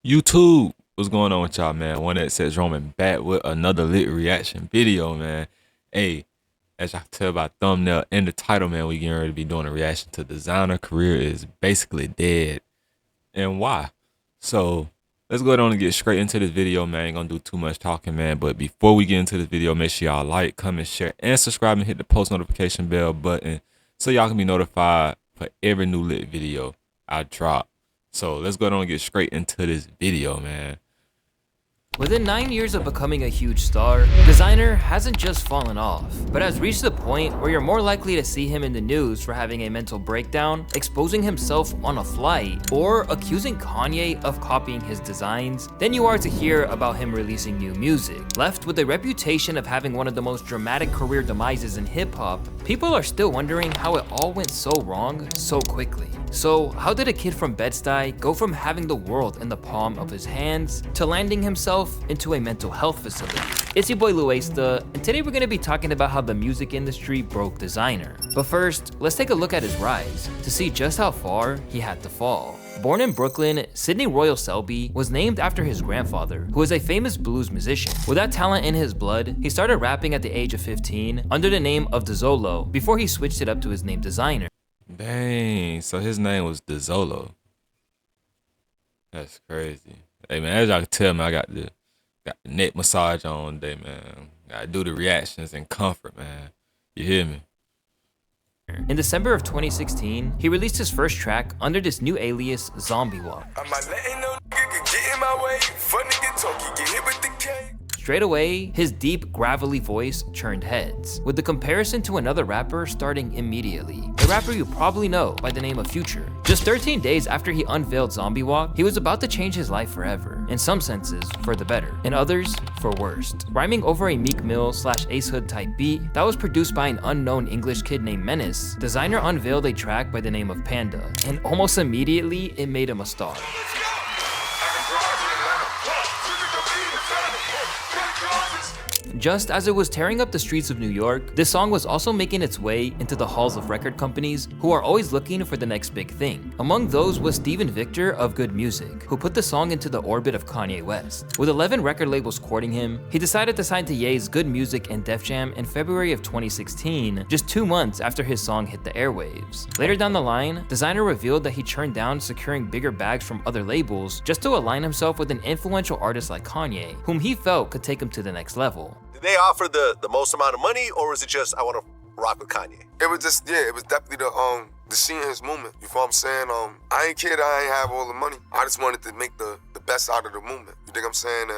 YouTube, what's going on with y'all, man? One that says Roman back with another lit reaction video, man. Hey, as y'all can tell by thumbnail and the title, man, we getting ready to be doing a reaction to Designer career is basically dead. And why? So let's go on and get straight into this video, man. Ain't gonna do too much talking, man. But before we get into this video, make sure y'all like, comment, share, and subscribe and hit the post notification bell button so y'all can be notified for every new lit video I drop. So let's go on and get straight into this video, man. Within 9 years of becoming a huge star, Desiigner hasn't just fallen off, but has reached the point where you're more likely to see him in the news for having a mental breakdown, exposing himself on a flight, or accusing Kanye of copying his designs than you are to hear about him releasing new music. Left with a reputation of having one of the most dramatic career demises in hip-hop, people are still wondering how it all went so wrong so quickly. So how did a kid from Bed-Stuy go from having the world in the palm of his hands to landing himself into a mental health facility? It's your boy Luesta, and today we're going to be talking about how the music industry broke Desiigner. But first, let's take a look at his rise to see just how far he had to fall. Born in Brooklyn, Sidney Royal Selby was named after his grandfather, who is a famous blues musician. With that talent in his blood, he started rapping at the age of 15 under the name of Dezolo before he switched it up to his name Desiigner. Dang, so his name was Dezolo. That's crazy. Hey man, as y'all can tell, man, I got the neck massage on today, man. Gotta do the reactions in comfort, man. You hear me? In December of 2016, he released his first track under this new alias, Zombie Walk. Straight away, his deep, gravelly voice churned heads, with the comparison to another rapper starting immediately. A rapper you probably know by the name of Future. Just 13 days after he unveiled Zombie Walk, he was about to change his life forever. In some senses, for the better. In others, for worst. Rhyming over a Meek Mill / Ace Hood type beat that was produced by an unknown English kid named Menace, Desiigner unveiled a track by the name of Panda, and almost immediately, it made him a star. Just as it was tearing up the streets of New York, this song was also making its way into the halls of record companies who are always looking for the next big thing. Among those was Steven Victor of Good Music, who put the song into the orbit of Kanye West. With 11 record labels courting him, he decided to sign to Ye's Good Music and Def Jam in February of 2016, just 2 months after his song hit the airwaves. Later down the line, Desiigner revealed that he turned down securing bigger bags from other labels just to align himself with an influential artist like Kanye, whom he felt could take him to the next level. Did they offer the most amount of money, or was it just I want to rock with Kanye? It was just, yeah, it was definitely the seeing his movement. You feel what I'm saying? I ain't care that I ain't have all the money. I just wanted to make the best out of the movement. You think I'm saying?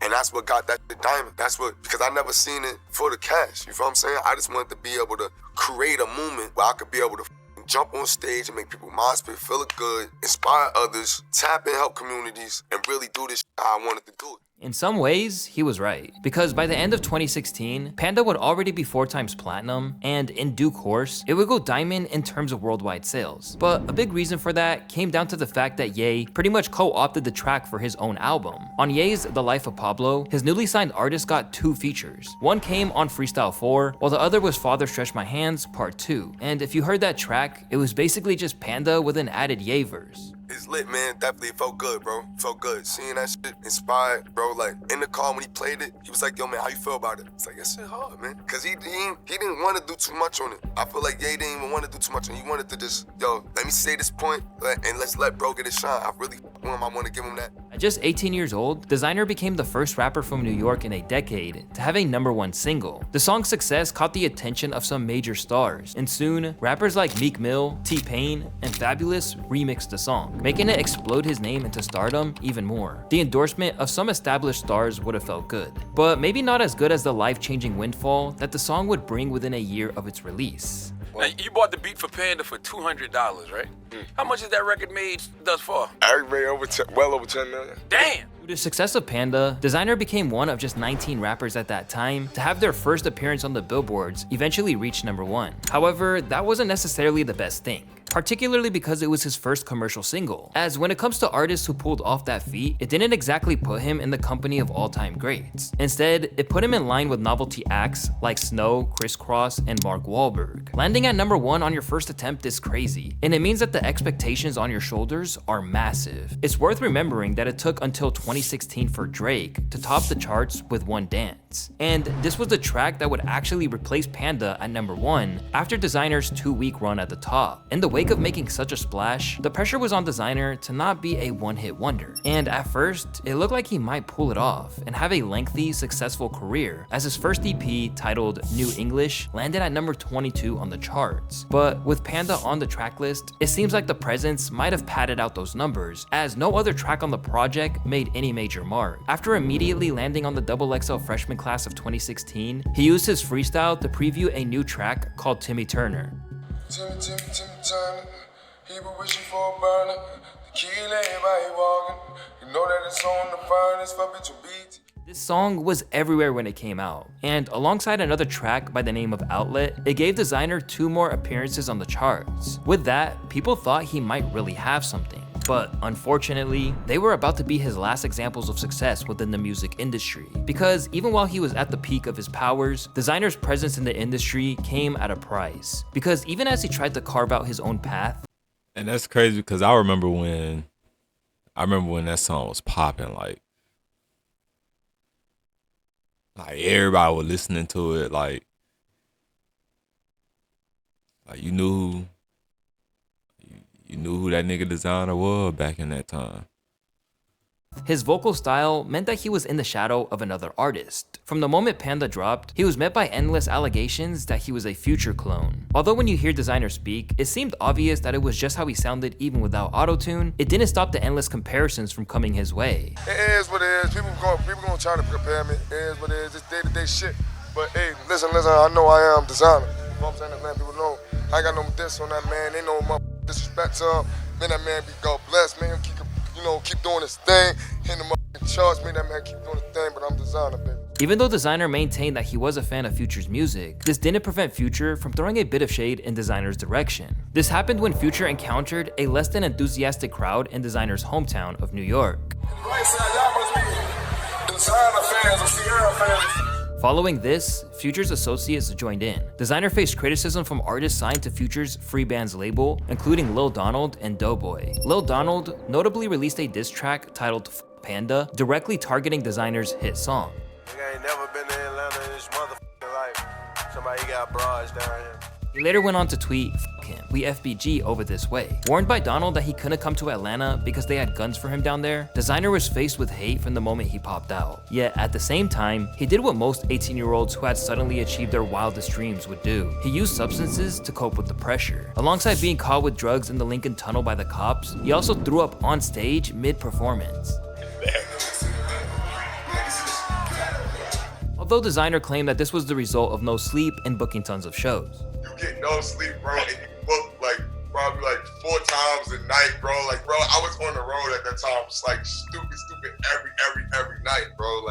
And that's what got that shit diamond. That's what, because I never seen it for the cash. You feel what I'm saying? I just wanted to be able to create a movement where I could be able to jump on stage and make people mind spit, feel it good, inspire others, tap in, help communities, and really do this how I wanted to do it. In some ways, he was right, because by the end of 2016, Panda would already be 4 times platinum, and in due course, it would go diamond in terms of worldwide sales. But a big reason for that came down to the fact that Ye pretty much co-opted the track for his own album. On Ye's The Life of Pablo, his newly signed artist got 2 features. One came on Freestyle 4, while the other was Father Stretch My Hands Part 2. And if you heard that track, it was basically just Panda with an added Ye verse. It's lit, man. Definitely felt good, bro. Felt good. Seeing that shit inspired, bro. Like, in the car when he played it, he was like, yo, man, how you feel about it? It's like, that shit hard, man. Because he didn't want to do too much on it. I feel like Ye didn't even want to do too much on it. He wanted to just, yo, let me say this point, and let's let bro get his shine. I really want to give him that. At just 18 years old, Desiigner became the first rapper from New York in a decade to have a #1 single. The song's success caught the attention of some major stars, and soon, rappers like Meek Mill, T-Pain, and Fabulous remixed the song, making it explode his name into stardom even more. The endorsement of some established stars would have felt good, but maybe not as good as the life-changing windfall that the song would bring within a year of its release. Now, you bought the beat for Panda for $200, right? How much has that record made thus far? I made well over 10 million. Damn! Through the success of Panda, Desiigner became one of just 19 rappers at that time to have their first appearance on the billboards eventually reach #1. However, that wasn't necessarily the best thing. particularly because it was his first commercial single. As when it comes to artists who pulled off that feat, it didn't exactly put him in the company of all-time greats. Instead, it put him in line with novelty acts like Snow, Criss Cross, and Mark Wahlberg. Landing at number 1 on your first attempt is crazy, and it means that the expectations on your shoulders are massive. It's worth remembering that it took until 2016 for Drake to top the charts with One Dance. And this was the track that would actually replace Panda at number 1 after Designer's 2-week run at the top. In the wake of making such a splash, the pressure was on Desiigner to not be a one-hit wonder. And at first, it looked like he might pull it off and have a lengthy, successful career, as his first EP, titled New English, landed at number 22 on the charts. But with Panda on the track list, it seems like the presence might have padded out those numbers, as no other track on the project made any major mark. After immediately landing on the XXL freshman class of 2016, he used his freestyle to preview a new track called Timmy Turner. Timmy Turner, he been wishing for a burner. The key everybody walking. You know that it's on the finest for bitch beat. This song was everywhere when it came out, and alongside another track by the name of Outlet, it gave Desiigner 2 more appearances on the charts. With that, people thought he might really have something. But unfortunately, they were about to be his last examples of success within the music industry. Because even while he was at the peak of his powers, Designer's presence in the industry came at a price. Because even as he tried to carve out his own path, And that's crazy because I remember when that song was popping, like everybody was listening to it, like you knew who that nigga Desiigner was back in that time. his vocal style meant that he was in the shadow of another artist. From the moment Panda dropped, he was met by endless allegations that he was a Future clone. Although when you hear Desiigner speak, it seemed obvious that it was just how he sounded even without autotune, it didn't stop the endless comparisons from coming his way. It is what it is. People gonna try to compare me. It is what it is. It's day-to-day shit. But hey, listen, I know I am Desiigner. You know what I'm saying? That man, people know. I ain't got no diss on that man. They know my disrespect to him. Man, that man be God bless. Man, keep doing his thing. Hitting him up in charge. Man, that man keep doing his thing, but I'm Desiigner, baby. Even though Desiigner maintained that he was a fan of Future's music, this didn't prevent Future from throwing a bit of shade in Designer's direction. This happened when Future encountered a less than enthusiastic crowd in Designer's hometown of New York. Right side, y'all must be Desiigner fans or Sierra fans. Following this, Future's associates joined in. Desiigner faced criticism from artists signed to Future's Free Bands label, including Lil Donald and Doughboy. Lil Donald notably released a diss track titled F Panda, directly targeting Designer's hit song. Nigga ain't never been to Atlanta in his motherfucking life. Somebody got broads down here. He later went on to tweet, "F him, we FBG over this way." Warned by Donald that he couldn't come to Atlanta because they had guns for him down there, Desiigner was faced with hate from the moment he popped out. Yet at the same time, he did what most 18-year-olds who had suddenly achieved their wildest dreams would do. He used substances to cope with the pressure. Alongside being caught with drugs in the Lincoln Tunnel by the cops, he also threw up on stage mid-performance. Although Desiigner claimed that this was the result of no sleep and booking tons of shows. You get no sleep, bro, and you book probably 4 times a night, bro. Bro, I was on the road at that time, just stupid every night, bro.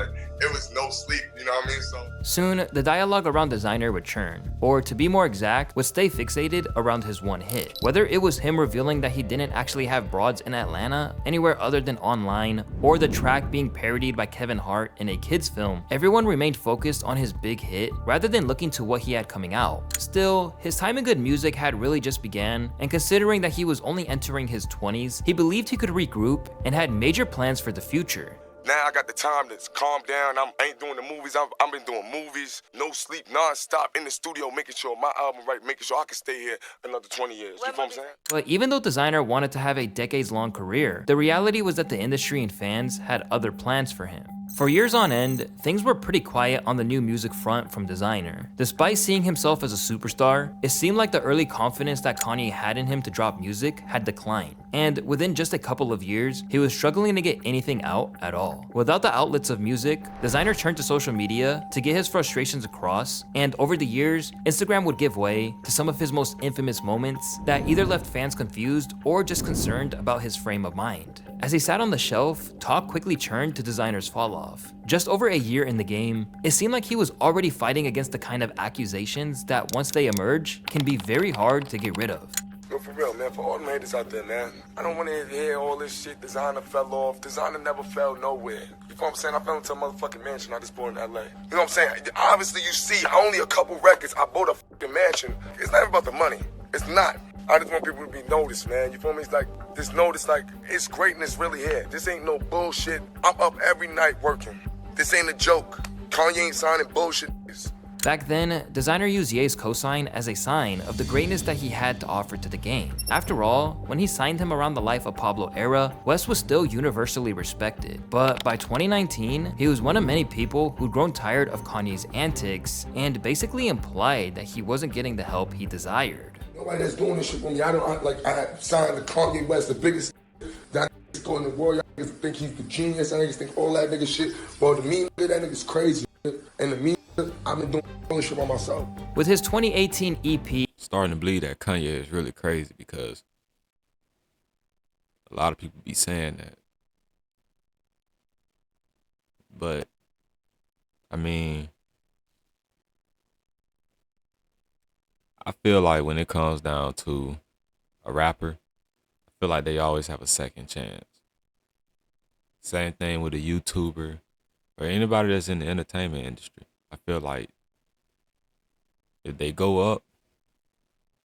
It was no sleep, you know what I mean? So soon, the dialogue around Desiigner would churn, or to be more exact, would stay fixated around his one hit. Whether it was him revealing that he didn't actually have broads in Atlanta, anywhere other than online, or the track being parodied by Kevin Hart in a kids film, everyone remained focused on his big hit rather than looking to what he had coming out. Still, his time in good music had really just began, and considering that he was only entering his 20s, he believed he could regroup and had major plans for the future. Now I got the time to calm down. I ain't doing the movies. I've been doing movies, no sleep, non-stop in the studio, making sure my album right, making sure I can stay here another 20 years. You know what I'm saying? But even though Desiigner wanted to have a decades-long career, the reality was that the industry and fans had other plans for him. For years on end, things were pretty quiet on the new music front from Desiigner. Despite seeing himself as a superstar, it seemed like the early confidence that Kanye had in him to drop music had declined. And within just a couple of years, he was struggling to get anything out at all. Without the outlets of music, Desiigner turned to social media to get his frustrations across, and over the years, Instagram would give way to some of his most infamous moments that either left fans confused or just concerned about his frame of mind. As he sat on the shelf, talk quickly turned to Designer's fall-off. Just over a year in the game, it seemed like he was already fighting against the kind of accusations that once they emerge, can be very hard to get rid of. Yo, for real, man, for all them haters out there, man, I don't want to hear all this shit. Designer fell off. Designer never fell nowhere. You know what I'm saying? I fell into a motherfucking mansion. I just bought in LA. You know what I'm saying? Obviously, you see only a couple records. I bought a fucking mansion. It's not about the money. It's not. I just want people to be noticed, man. You feel me? It's like, just notice, like, it's greatness really here. This ain't no bullshit. I'm up every night working. This ain't a joke. Kanye ain't signing bullshit. Back then, Desiigner used Ye's cosign as a sign of the greatness that he had to offer to the game. After all, when he signed him around the Life of Pablo era, West was still universally respected. But by 2019, he was one of many people who'd grown tired of Kanye's antics and basically implied that he wasn't getting the help he desired. Nobody that's doing this shit for me. I signed to Kanye West, the biggest that niggas go in the world. Y'all niggas think he's the genius. I niggas think all that nigga shit. Well, the me nigga, that nigga's crazy. And the me I've been doing shit by myself. With his 2018 EP, starting to believe that Kanye is really crazy because a lot of people be saying that. But, I mean, I feel like when it comes down to a rapper, I feel like they always have a second chance. Same thing with a YouTuber or anybody that's in the entertainment industry. I feel like if they go up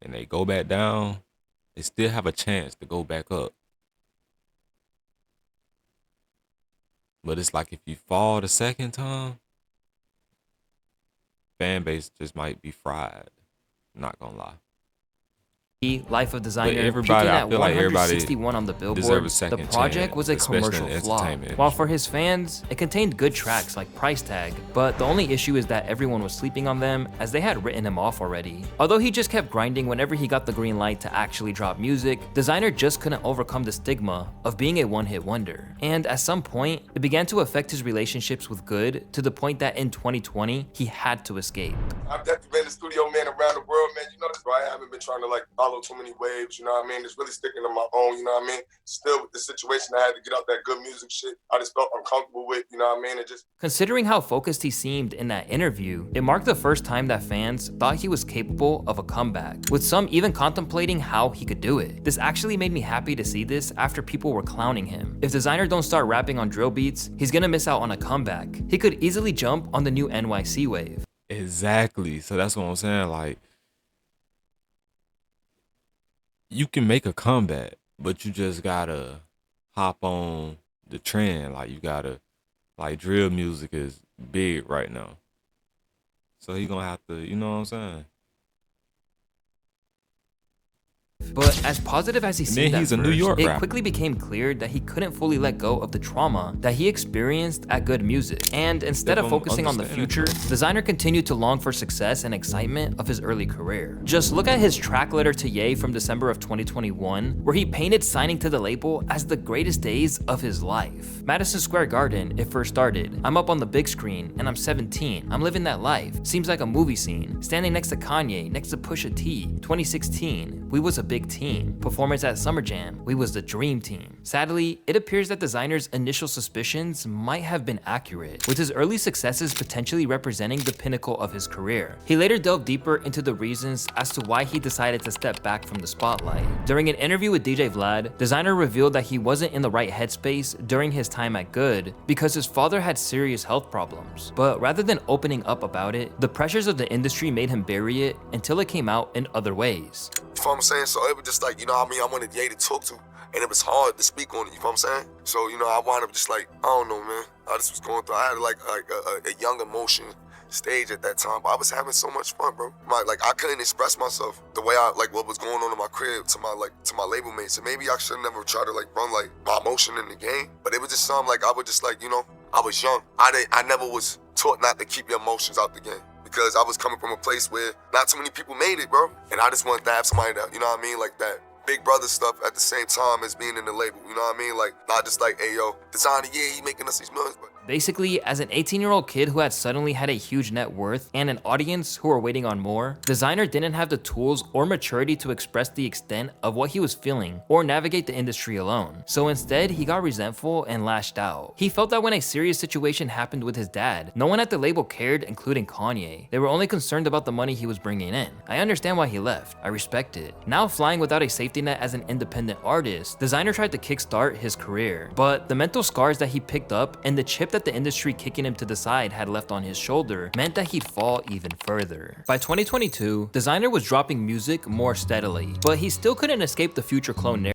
and they go back down, they still have a chance to go back up. But it's like if you fall the second time, fan base just might be fried. I'm not gonna lie. Life of Desiigner, everybody, peaking I at feel like 161 on the Billboard, the project was a commercial flop. While for his fans, it contained good tracks like Price Tag, but the only issue is that everyone was sleeping on them as they had written him off already. Although he just kept grinding whenever he got the green light to actually drop music, Desiigner just couldn't overcome the stigma of being a one-hit wonder. And at some point, it began to affect his relationships with Good to the point that in 2020, he had to escape. I've definitely been the studio man around the world, man. You know this, bro. I haven't been trying to like follow too many waves, you know what I mean? It's really sticking to my own, you know what I mean? Still with the situation, I had to get out that good music shit. I just felt uncomfortable with, you know what I mean? It just... Considering how focused he seemed in that interview, it marked the first time that fans thought he was capable of a comeback, with some even contemplating how he could do it. This actually made me happy to see this after people were clowning him. If Desiigner don't start rapping on drill beats, he's gonna miss out on a comeback. He could easily jump on the new NYC wave. Exactly. So that's what I'm saying. Like, you can make a comeback, but you just gotta hop on the trend. Like, you gotta, like, drill music is big right now. So he gonna have to, you know what I'm saying? But as positive as he seemed at he's a first, New York it rapper. quickly became clear that he couldn't fully let go of the trauma that he experienced at Good Music. And instead of focusing on the future, Desiigner continued to long for success and excitement of his early career. Just look at his track letter to Ye from December of 2021, where he painted signing to the label as the greatest days of his life. Madison Square Garden, it first started. I'm up on the big screen, and I'm 17. I'm living that life. Seems like a movie scene. Standing next to Kanye, next to Pusha T. 2016, we was a big team. Performance at Summer Jam, we was the dream team. Sadly, it appears that Designer's initial suspicions might have been accurate, with his early successes potentially representing the pinnacle of his career. He later delved deeper into the reasons as to why he decided to step back from the spotlight. During an interview with DJ Vlad, Desiigner revealed that he wasn't in the right headspace during his time at Good because his father had serious health problems. But rather than opening up about it, the pressures of the industry made him bury it until it came out in other ways. You know what I'm saying? So it was just like, you know what I mean? I wanted Ye to talk to, and it was hard to speak on it, you know what I'm saying? So, you know, I wound up just like, I don't know, man. I just was going through, I had like a young emotion stage at that time, but I was having so much fun, bro. Like, I couldn't express myself the way I, like, what was going on in my crib to my label mates. And maybe I should never try to, like, run, like, my emotion in the game. But it was just something, like, I would just, like, you know, I was young. I never was taught not to keep your emotions out the game. Because I was coming from a place where not too many people made it, bro. And I just wanted to have somebody that, you know what I mean, like that big brother stuff at the same time as being in the label, you know what I mean? Like, not just like, hey, yo, Desiigner, yeah, he making us these millions, but Basically, as an 18-year-old kid who had suddenly had a huge net worth and an audience who were waiting on more, Desiigner didn't have the tools or maturity to express the extent of what he was feeling or navigate the industry alone. So instead, he got resentful and lashed out. He felt that when a serious situation happened with his dad, no one at the label cared, including Kanye. They were only concerned about the money he was bringing in. I understand why he left. I respect it. Now flying without a safety net as an independent artist, Desiigner tried to kickstart his career. But the mental scars that he picked up and the chip that the industry kicking him to the side had left on his shoulder meant that he'd fall even further. By 2022, Desiigner was dropping music more steadily, but he still couldn't escape the Future clone narrative.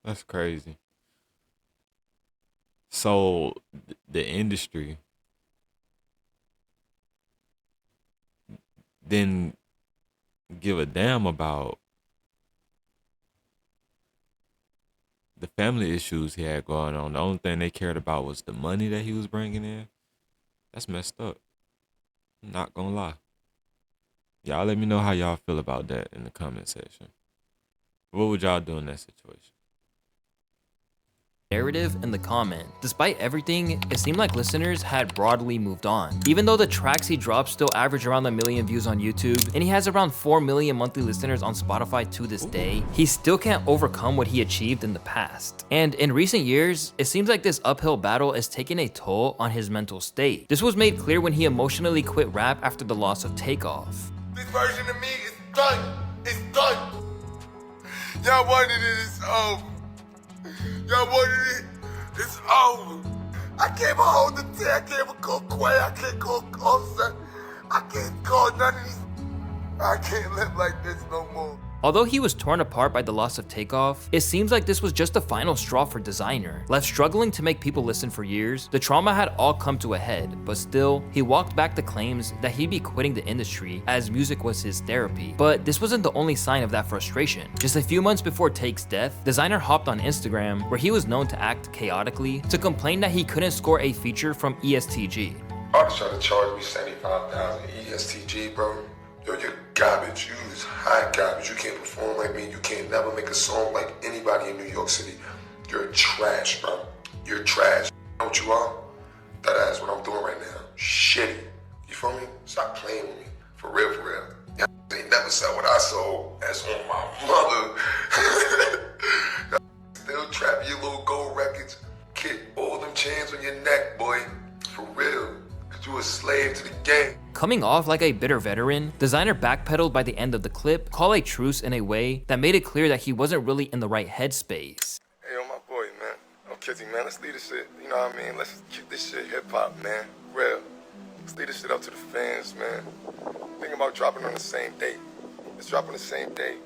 That's crazy. So the industry didn't give a damn about the family issues he had going on. The only thing they cared about was the money that he was bringing in. That's messed up. I'm not gonna lie. Y'all let me know how y'all feel about that in the comment section. What would y'all do in that situation? In the comment. Despite everything, it seemed like listeners had broadly moved on. Even though the tracks he dropped still average around 1 million views on YouTube, and he has around 4 million monthly listeners on Spotify to this day, he still can't overcome what he achieved in the past. And in recent years, it seems like this uphill battle is taking a toll on his mental state. This was made clear when he emotionally quit rap after the loss of Takeoff. This version of me is done. It's done. Y'all wanted it, it's over. Y'all wanted it, it's over. I can't hold the tea, I can't go Quay, I can't go Offset, I can't go none of these. I can't live like this no more. Although he was torn apart by the loss of Takeoff, it seems like this was just the final straw for Desiigner. Left struggling to make people listen for years, the trauma had all come to a head, but still, he walked back the claims that he'd be quitting the industry as music was his therapy. But this wasn't the only sign of that frustration. Just a few months before Take's death, Desiigner hopped on Instagram, where he was known to act chaotically, to complain that he couldn't score a feature from ESTG. Artists try to charge me 75,000 ESTG, bro. Yo, you're garbage. You is hot garbage. You can't perform like me. You can't never make a song like anybody in New York City. You're trash, bro. You're trash. You know what you are? That's what I'm doing right now. Shitty. You feel me? Stop playing with me. For real, for real. Y'all ain't never saw what I saw. That's on my mother. Still trap your little gold records. Kid, all them chains on your neck, boy. For real. Cause you a slave to the game. Coming off like a bitter veteran, Desiigner backpedaled by the end of the clip, called a truce in a way that made it clear that he wasn't really in the right headspace. Hey, yo, my boy, man. I'm Kizzy, man. Let's leave this shit, you know what I mean? Let's keep this shit hip-hop, man. Real. Let's leave this shit up to the fans, man. Think about dropping on the same date. Let's drop on the same day.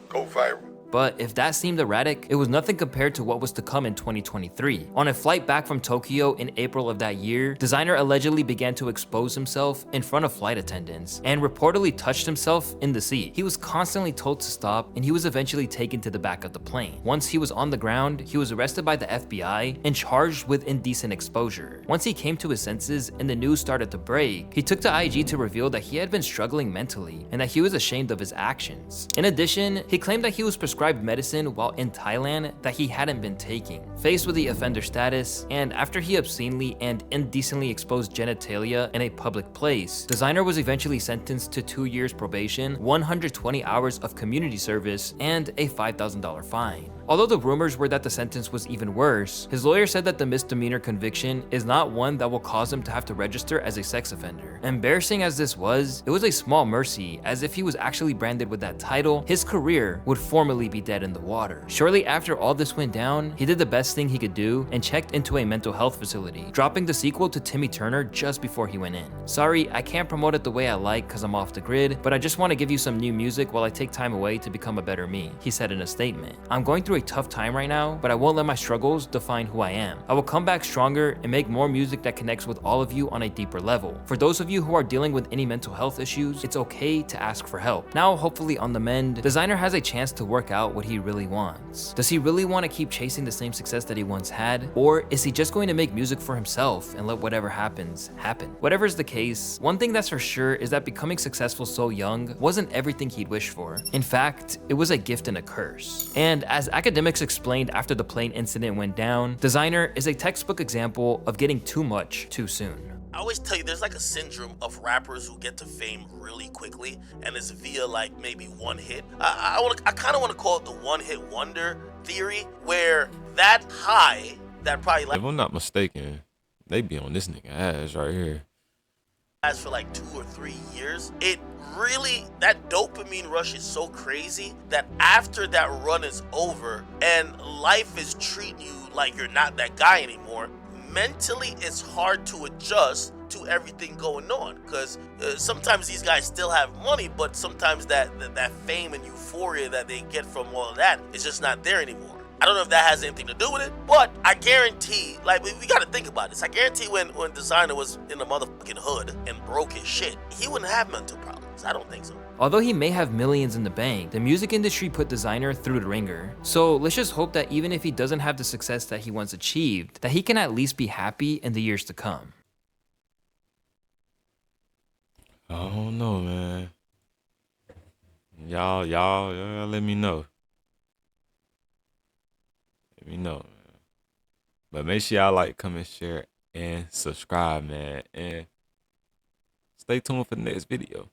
Go viral. But if that seemed erratic, it was nothing compared to what was to come in 2023. On a flight back from Tokyo in April of that year, Desiigner allegedly began to expose himself in front of flight attendants and reportedly touched himself in the seat. He was constantly told to stop, and he was eventually taken to the back of the plane. Once he was on the ground, he was arrested by the FBI and charged with indecent exposure. Once he came to his senses and the news started to break, he took to IG to reveal that he had been struggling mentally and that he was ashamed of his actions. In addition, he claimed that he was prescribed medicine while in Thailand that he hadn't been taking. Faced with the offender status, and after he obscenely and indecently exposed genitalia in a public place, Desiigner was eventually sentenced to 2 years probation, 120 hours of community service, and a $5,000 fine. Although the rumors were that the sentence was even worse, his lawyer said that the misdemeanor conviction is not one that will cause him to have to register as a sex offender. Embarrassing as this was, it was a small mercy, as if he was actually branded with that title, his career would formally be dead in the water. Shortly after all this went down, he did the best thing he could do and checked into a mental health facility, dropping the sequel to Timmy Turner just before he went in. Sorry, I can't promote it the way I like cause I'm off the grid, but I just want to give you some new music while I take time away to become a better me, he said in a statement. I'm going through through a tough time right now, but I won't let my struggles define who I am. I will come back stronger and make more music that connects with all of you on a deeper level. For those of you who are dealing with any mental health issues, it's okay to ask for help. Now, hopefully on the mend, Desiigner has a chance to work out what he really wants. Does he really want to keep chasing the same success that he once had? Or is he just going to make music for himself and let whatever happens, happen? Whatever is the case, one thing that's for sure is that becoming successful so young wasn't everything he'd wished for. In fact, it was a gift and a curse. And as academics explained after the plane incident went down, Desiigner is a textbook example of getting too much too soon. I always tell you there's like a syndrome of rappers who get to fame really quickly, and it's via like maybe one hit. I kind of want to call it the one hit wonder theory, where that high that probably If I'm not mistaken, they be on this nigga ass right here. lasts for like 2 or 3 years, it really, that dopamine rush is so crazy that after that run is over and life is treating you like you're not that guy anymore, mentally it's hard to adjust to everything going on, because sometimes these guys still have money, but sometimes that fame and euphoria that they get from all of that is just not there anymore. I don't know if that has anything to do with it, but I guarantee, like, we gotta think about this. I guarantee when Desiigner was in the motherfucking hood and broke his shit, he wouldn't have mental problems. I don't think so. Although he may have millions in the bank, the music industry put Desiigner through the ringer. So let's just hope that even if he doesn't have the success that he once achieved, that he can at least be happy in the years to come. I don't know, man. Y'all let me know. Let me know, man. But make sure y'all like, comment, share, and subscribe, man. And stay tuned for the next video.